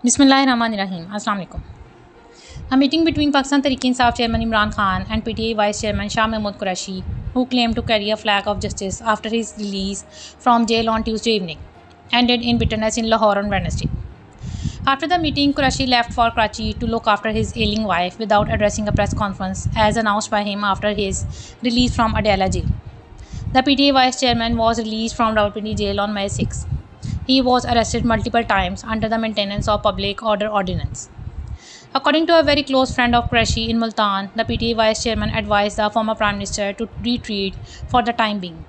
Bismillahirrahmanirrahim. Assalamu alaikum. A meeting between Pakistan Tehreek-e-Insaf chairman Imran Khan and PTI vice chairman Shah Mehmood Qureshi, who claimed to carry a flag of justice after his release from jail on Tuesday evening, ended in bitterness in Lahore on Wednesday. After the meeting, Qureshi left for Karachi to look after his ailing wife without addressing a press conference as announced by him after his release from Adela jail. The PTI vice chairman was released from Rawalpindi jail on May 6. He was arrested multiple times under the maintenance of public order ordinance. According to a very close friend of Qureshi in Multan, the PTI vice chairman advised the former prime minister to retreat for the time being,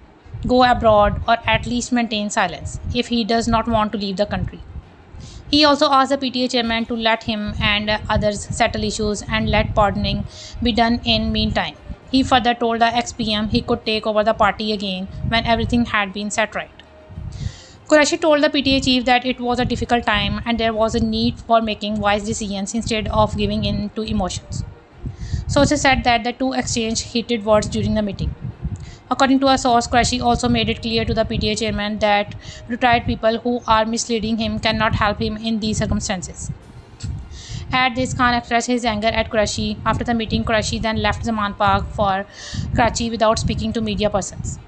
go abroad, or at least maintain silence if he does not want to leave the country. He also asked the PTI chairman to let him and others settle issues and let pardoning be done in meantime. He further told the ex-PM he could take over the party again when everything had been set right. Qureshi told the PTI chief that it was a difficult time and there was a need for making wise decisions instead of giving in to emotions. Sources said that the two exchanged heated words during the meeting. According to a source, Qureshi also made it clear to the PTI chairman that retired people who are misleading him cannot help him in these circumstances. At this, Khan expressed his anger at Qureshi. After the meeting, Qureshi then left Zaman Park for Karachi without speaking to media persons.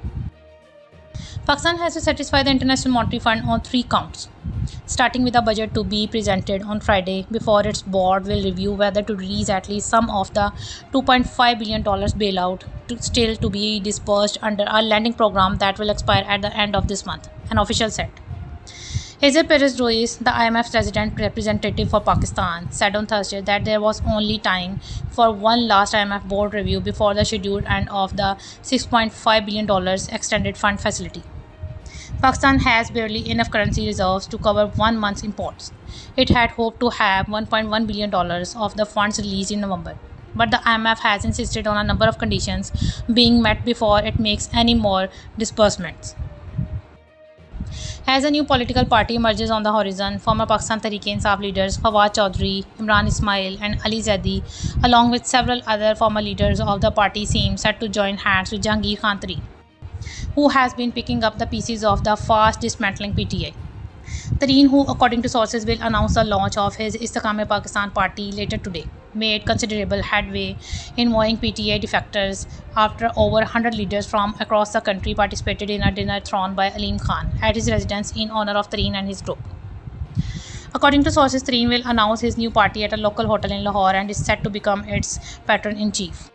Pakistan has to satisfy the International Monetary Fund on 3 counts, starting with a budget to be presented on Friday before its board will review whether to release at least some of the $2.5 billion bailout still to be disbursed under a lending program that will expire at the end of this month, an official said. Perez Ruiz, the IMF resident representative for Pakistan, said on Thursday that there was only time for one last IMF board review before the scheduled end of the $6.5 billion extended fund facility. Pakistan has barely enough currency reserves to cover 1 month's imports. It had hoped to have $1.1 billion of the funds released in November, but the IMF has insisted on a number of conditions being met before it makes any more disbursements. As a new political party emerges on the horizon, former Pakistan Tehreek-e-Insaf leaders Fawad Chaudhry, Imran Ismail and Ali Zaidi, along with several other former leaders of the party, seem set to join hands with Jahangir Tareen, who has been picking up the pieces of the fast dismantling PTI. Tareen, who according to sources will announce the launch of his Pakistan party later today, made considerable headway in wooing PTI defectors after over 100 leaders from across the country participated in a dinner thrown by Alim Khan at his residence in honor of Tareen and his group. According to sources, Tareen will announce his new party at a local hotel in Lahore and is set to become its patron-in-chief.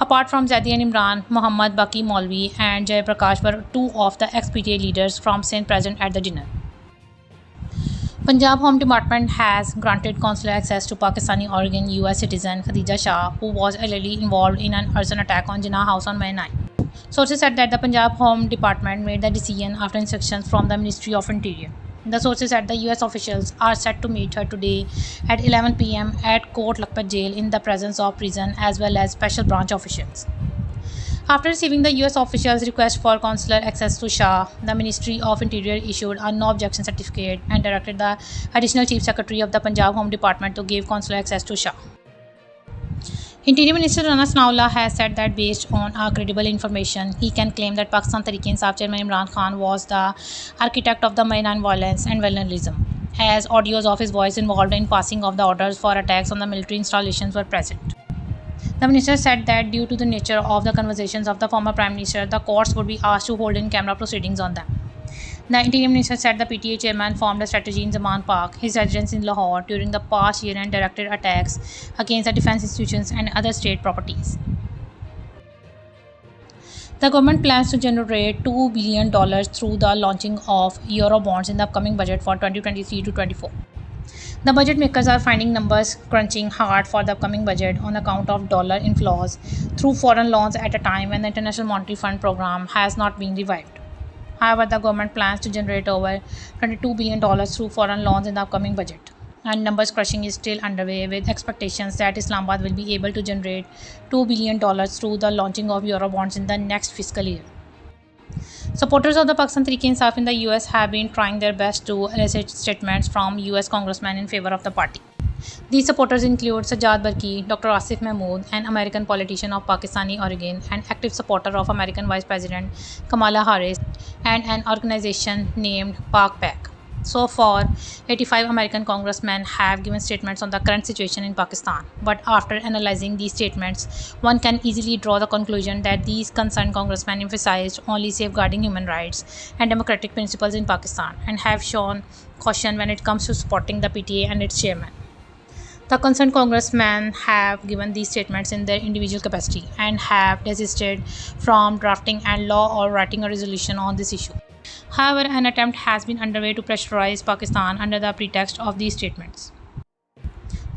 Apart from Zaidi and Imran, Muhammad Baqi Maulvi and Jay Prakash were 2 of the ex-PTI leaders from Sindh present at the dinner. Punjab Home Department has granted consular access to Pakistani origin US citizen Khadija Shah, who was allegedly involved in an arson attack on Jinnah House on May 9. Sources said that the Punjab Home Department made the decision after instructions from the Ministry of Interior. The sources said the US officials are set to meet her today at 11 p.m. at Kot Lakhpat jail in the presence of prison as well as special branch officials. After receiving the US officials' request for consular access to Shah, the Ministry of Interior issued a no objection certificate and directed the Additional Chief Secretary of the Punjab Home Department to give consular access to Shah. Interior Minister Rana Sanaullah has said that based on credible information, he can claim that Pakistan Tehreek-e-Insaf chairman Imran Khan was the architect of the May 9 violence and vandalism, as audios of his voice involved in passing of the orders for attacks on the military installations were present. The minister said that due to the nature of the conversations of the former prime minister, the courts would be asked to hold in-camera proceedings on them. The interior minister said the PTI chairman formed a strategy in Zaman Park, his residence in Lahore, during the past year and directed attacks against the defense institutions and other state properties. The government plans to generate $2 billion through the launching of Eurobonds in the upcoming budget for 2023-24. The budget makers are finding numbers crunching hard for the upcoming budget on account of dollar inflows through foreign loans at a time when the International Monetary Fund program has not been revived. However, the government plans to generate over $22 billion through foreign loans in the upcoming budget, and numbers crushing is still underway with expectations that Islamabad will be able to generate $2 billion through the launching of Eurobonds in the next fiscal year. Supporters of the Pakistan Tehreek-e-Insaf in the US have been trying their best to elicit statements from US congressmen in favor of the party. These supporters include Sajjad Barki, Dr. Shah Mehmood, an American politician of Pakistani origin and active supporter of American Vice President Kamala Harris, and an organization named PAC. So far, 85 American congressmen have given statements on the current situation in Pakistan. But after analyzing these statements, one can easily draw the conclusion that these concerned congressmen emphasized only safeguarding human rights and democratic principles in Pakistan and have shown caution when it comes to supporting the PTA and its chairman. The concerned congressmen have given these statements in their individual capacity and have desisted from drafting a law or writing a resolution on this issue. However, an attempt has been underway to pressurize Pakistan under the pretext of these statements.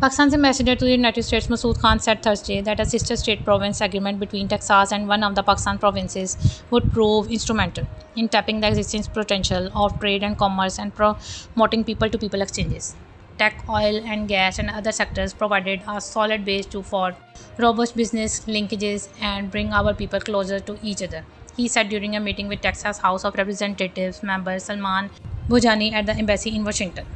Pakistan's ambassador to the United States, Masood Khan, said Thursday that a sister state province agreement between Texas and one of the Pakistan provinces would prove instrumental in tapping the existing potential of trade and commerce and promoting people-to-people exchanges. Tech, oil and gas and other sectors provided a solid base for robust business linkages and bring our people closer to each other, he said during a meeting with Texas House of Representatives member Salman Bhojani at the embassy in Washington.